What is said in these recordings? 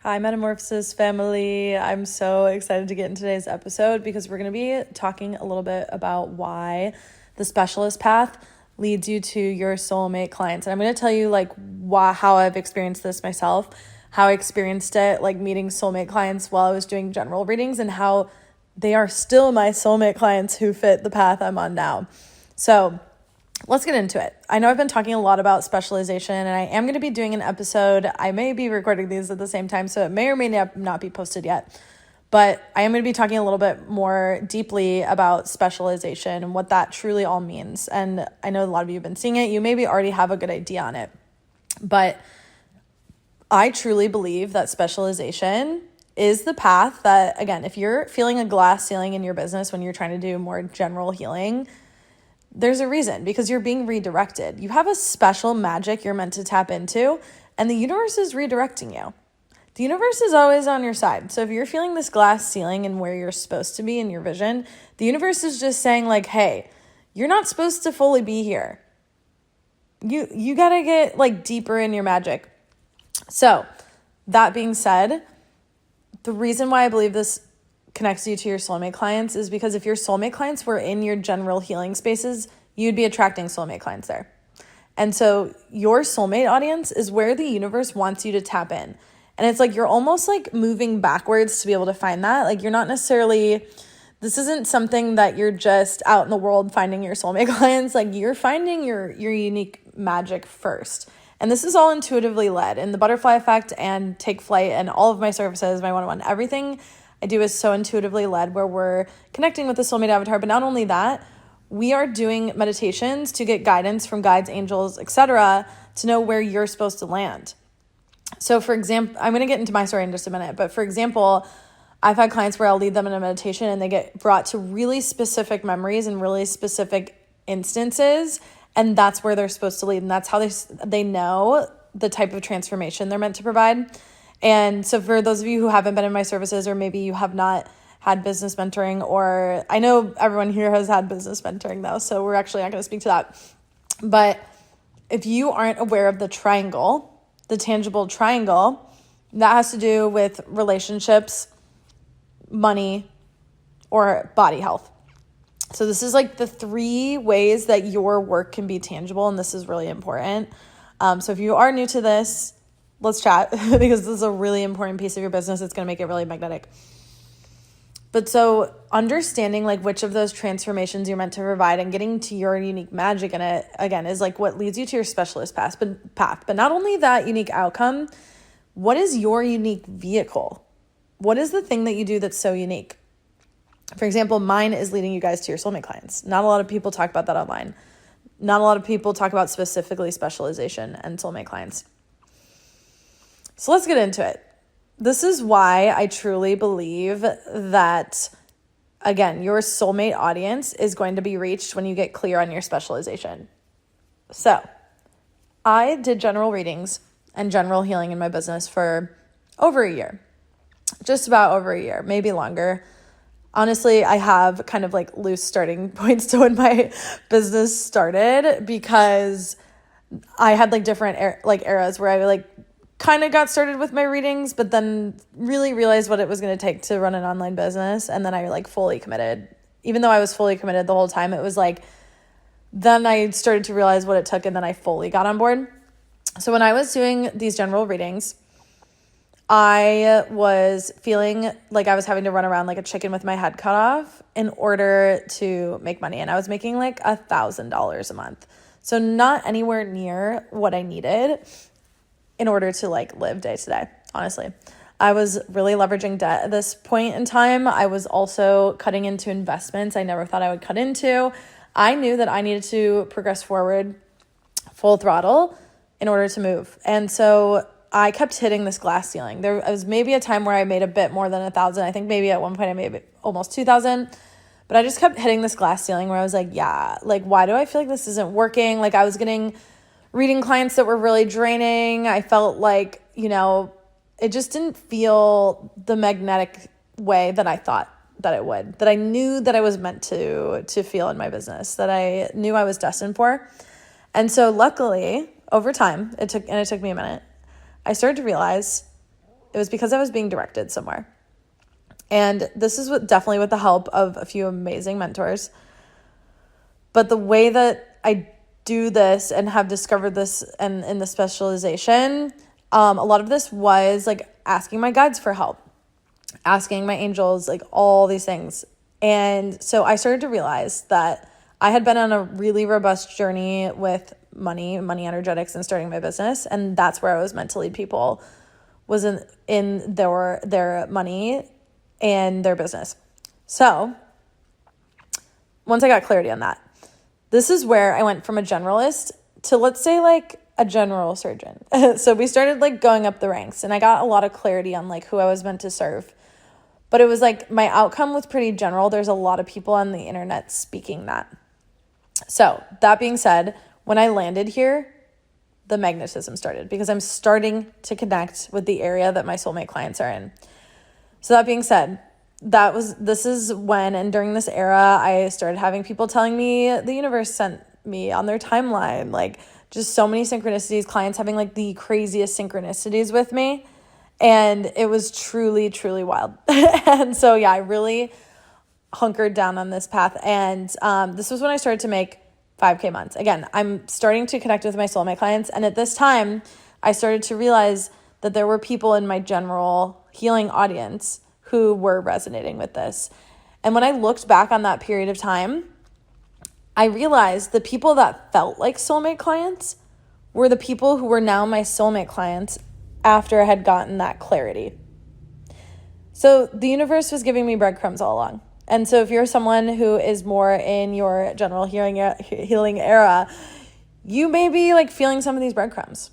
Hi, Metamorphosis family. I'm so excited to get in today's episode because we're going to be talking a little bit about why the specialist path leads you to your soulmate clients. And I'm going to tell you how I've experienced this myself, how I experienced it, meeting soulmate clients while I was doing general readings, and how they are still my soulmate clients who fit the path I'm on now. So let's get into it. I know I've been talking a lot about specialization, and I am going to be doing an episode. I may be recording these at the same time, so it may or may not be posted yet. But I am going to be talking a little bit more deeply about specialization and what that truly all means. And I know a lot of you have been seeing it. You maybe already have a good idea on it. But I truly believe that specialization is the path that, again, if you're feeling a glass ceiling in your business when you're trying to do more general healing, there's a reason, because you're being redirected. You have a special magic you're meant to tap into, and the universe is redirecting you. The universe is always on your side. So if you're feeling this glass ceiling and where you're supposed to be in your vision, the universe is just saying hey, you're not supposed to fully be here. You got to get deeper in your magic. So that being said, the reason why I believe this connects you to your soulmate clients is because if your soulmate clients were in your general healing spaces, you'd be attracting soulmate clients there. And so your soulmate audience is where the universe wants you to tap in. And it's you're almost moving backwards to be able to find that. You're not necessarily, this isn't something that you're just out in the world finding your soulmate clients. You're finding your unique magic first. And this is all intuitively led. And the butterfly effect and Take Flight and all of my services, my one-on-one, everything I do is so intuitively led, where we're connecting with the soulmate avatar. But not only that, we are doing meditations to get guidance from guides, angels, etc., to know where you're supposed to land. So for example, I'm going to get into my story in just a minute, but for example, I've had clients where I'll lead them in a meditation and they get brought to really specific memories and really specific instances, and that's where they're supposed to lead, and that's how they know the type of transformation they're meant to provide. And so for those of you who haven't been in my services, or maybe you have not had business mentoring, or I know everyone here has had business mentoring though, so we're actually not going to speak to that. But if you aren't aware of the triangle, the tangible triangle, that has to do with relationships, money, or body health. So this is the 3 ways that your work can be tangible, and this is really important. So if you are new to this, let's chat because this is a really important piece of your business. It's going to make it really magnetic. But so understanding which of those transformations you're meant to provide and getting to your unique magic in it, again, is what leads you to your specialist path. But not only that unique outcome, what is your unique vehicle? What is the thing that you do that's so unique? For example, mine is leading you guys to your soulmate clients. Not a lot of people talk about that online. Not a lot of people talk about specifically specialization and soulmate clients. So let's get into it. This is why I truly believe that, again, your soulmate audience is going to be reached when you get clear on your specialization. So I did general readings and general healing in my business for over a year, just about over a year, maybe longer. Honestly, I have kind of loose starting points to when my business started, because I had different eras where I kind of got started with my readings, but then really realized what it was going to take to run an online business. And then I fully committed. Even though I was fully committed the whole time, it was then I started to realize what it took, and then I fully got on board. So when I was doing these general readings, I was feeling like I was having to run around like a chicken with my head cut off in order to make money. And I was making $1,000 a month. So not anywhere near what I needed in order to live day to day, honestly. I was really leveraging debt at this point in time. I was also cutting into investments I never thought I would cut into. I knew that I needed to progress forward full throttle in order to move. And so I kept hitting this glass ceiling. There was maybe a time where I made a bit more than 1,000. I think maybe at one point I made almost 2,000. But I just kept hitting this glass ceiling where I was why do I feel like this isn't working? I was getting reading clients that were really draining. I felt it just didn't feel the magnetic way that I thought that it would, that I knew that I was meant to feel in my business, that I knew I was destined for. And so luckily, over time, it took me a minute, I started to realize it was because I was being directed somewhere. And this is definitely with the help of a few amazing mentors. But the way that I do this and have discovered this and in the specialization, a lot of this was like asking my guides for help, asking my angels, like all these things. And so I started to realize that I had been on a really robust journey with money energetics, and starting my business. And that's where I was meant to lead people, was in their money and their business. So once I got clarity on that, this is where I went from a generalist to, let's say, like a general surgeon. So we started like going up the ranks, and I got a lot of clarity on like who I was meant to serve. But it was like my outcome was pretty general. There's a lot of people on the internet speaking that. So that being said, when I landed here, the magnetism started, because I'm starting to connect with the area that my soulmate clients are in. So that being said, this is when, and during this era, I started having people telling me the universe sent me on their timeline, like just so many synchronicities, clients having like the craziest synchronicities with me. And it was truly, truly wild. And so, yeah, I really hunkered down on this path. And this was when I started to make 5K months. Again, I'm starting to connect with my soulmate clients. And at this time, I started to realize that there were people in my general healing audience who were resonating with this. And when I looked back on that period of time, I realized the people that felt like soulmate clients were the people who were now my soulmate clients after I had gotten that clarity. So the universe was giving me breadcrumbs all along. And so if you're someone who is more in your general healing era, you may be like feeling some of these breadcrumbs.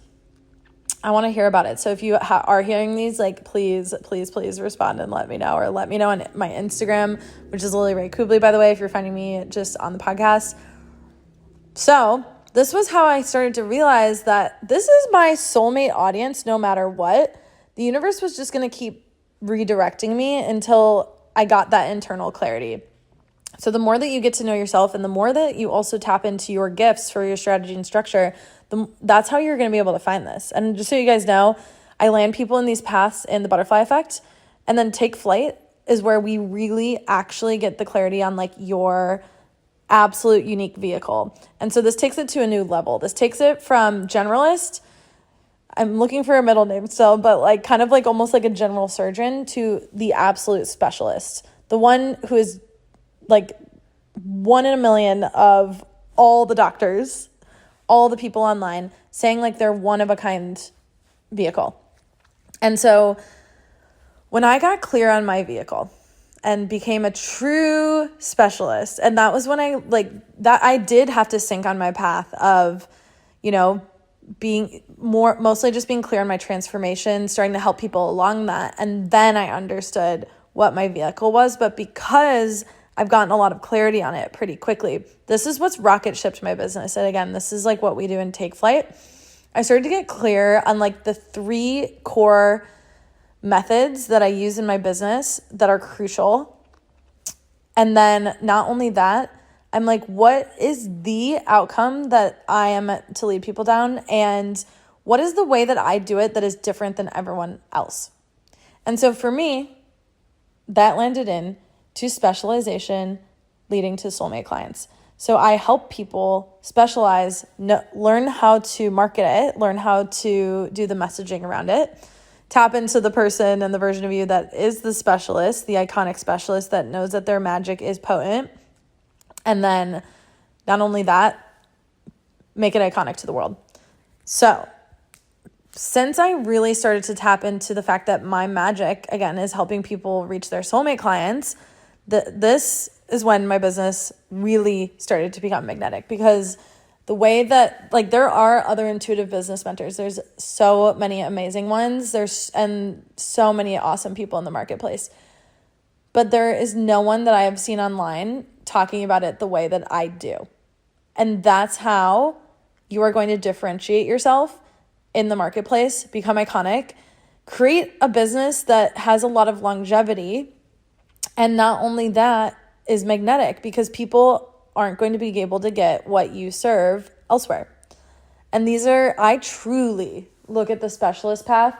I want to hear about it. So if you are hearing these, like, please respond and let me know, or let me know on my Instagram, which is Lily Rae, by the way, if you're finding me just on the podcast. So this was how I started to realize that this is my soulmate audience no matter what. The universe was just going to keep redirecting me until I got that internal clarity. So the more that you get to know yourself, and the more that you also tap into your gifts for your strategy and structure, that's how you're going to be able to find this. And just so you guys know, I land people in these paths in the butterfly effect, and then take flight is where we really actually get the clarity on like your absolute unique vehicle. And so this takes it to a new level. This takes it from generalist, I'm looking for a middle name still, but like kind of like almost like a general surgeon, to the absolute specialist, the one who is like 1 in a million of all the doctors, all the people online saying like they're one of a kind vehicle. And so when I got clear on my vehicle and became a true specialist, and that was when I did have to sync on my path of, being mostly just being clear on my transformation, starting to help people along that. And then I understood what my vehicle was. But because I've gotten a lot of clarity on it pretty quickly, this is what's rocket shipped my business. And again, this is like what we do in Take Flight. I started to get clear on like the 3 core methods that I use in my business that are crucial. And then not only that, I'm like, what is the outcome that I am meant to lead people down? And what is the way that I do it that is different than everyone else? And so for me, that landed in to specialization leading to soulmate clients. So I help people specialize, learn how to market it, learn how to do the messaging around it, tap into the person and the version of you that is the specialist, the iconic specialist that knows that their magic is potent. And then not only that, make it iconic to the world. So since I really started to tap into the fact that my magic, again, is helping people reach their soulmate clients, this is when my business really started to become magnetic, because the way that, like, there are other intuitive business mentors. There's so many amazing ones. And so many awesome people in the marketplace. But there is no one that I have seen online talking about it the way that I do. And that's how you are going to differentiate yourself in the marketplace, become iconic, create a business that has a lot of longevity. And not only that, is magnetic, because people aren't going to be able to get what you serve elsewhere. And I truly look at the specialist path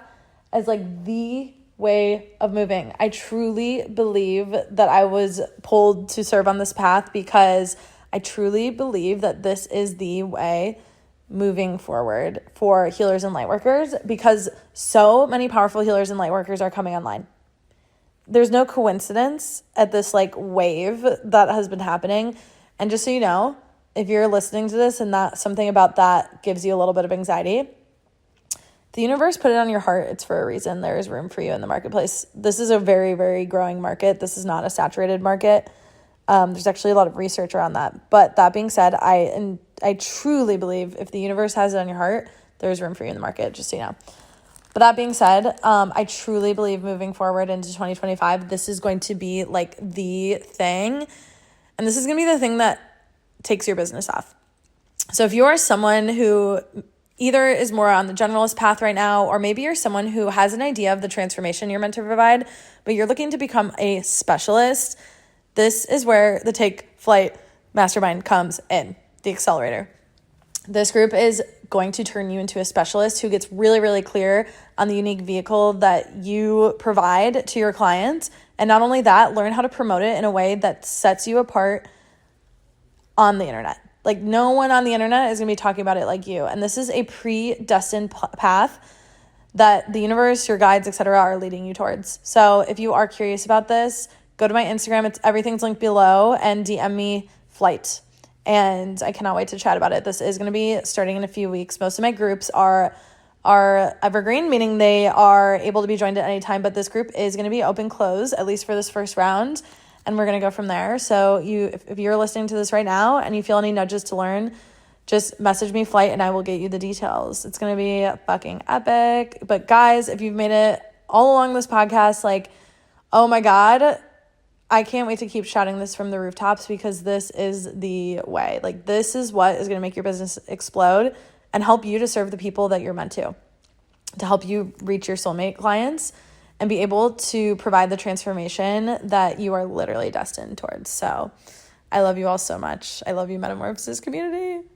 as like the way of moving. I truly believe that I was pulled to serve on this path because I truly believe that this is the way moving forward for healers and light workers, because so many powerful healers and light workers are coming online. There's no coincidence at this like wave that has been happening. And just so you know, if you're listening to this and that something about that gives you a little bit of anxiety, the universe put it on your heart. It's for a reason. There is room for you in the marketplace. This is a very, very growing market. This is not a saturated market. There's actually a lot of research around that. But that being said, I truly believe if the universe has it on your heart, there's room for you in the market, just so you know. But that being said, I truly believe moving forward into 2025, this is going to be like the thing. And this is going to be the thing that takes your business off. So if you are someone who either is more on the generalist path right now, or maybe you're someone who has an idea of the transformation you're meant to provide, but you're looking to become a specialist, this is where the Take Flight Mastermind comes in, the accelerator. This group is going to turn you into a specialist who gets really, really clear on the unique vehicle that you provide to your clients. And not only that, learn how to promote it in a way that sets you apart on the internet. Like no one on the internet is going to be talking about it like you. And this is a predestined path that the universe, your guides, etc., are leading you towards. So if you are curious about this, go to my Instagram. Everything's linked below, and DM me Flight. And I cannot wait to chat about it. This is going to be starting in a few weeks. Most of my groups are evergreen, meaning they are able to be joined at any time. But this group is going to be open close, at least for this first round. And we're going to go from there. So if you're listening to this right now and you feel any nudges to learn, just message me Flight and I will get you the details. It's going to be fucking epic. But guys, if you've made it all along this podcast, like, oh my God, I can't wait to keep shouting this from the rooftops, because this is the way. Like this is what is going to make your business explode and help you to serve the people that you're meant to help you reach your soulmate clients and be able to provide the transformation that you are literally destined towards. So I love you all so much. I love you, Metamorphosis community.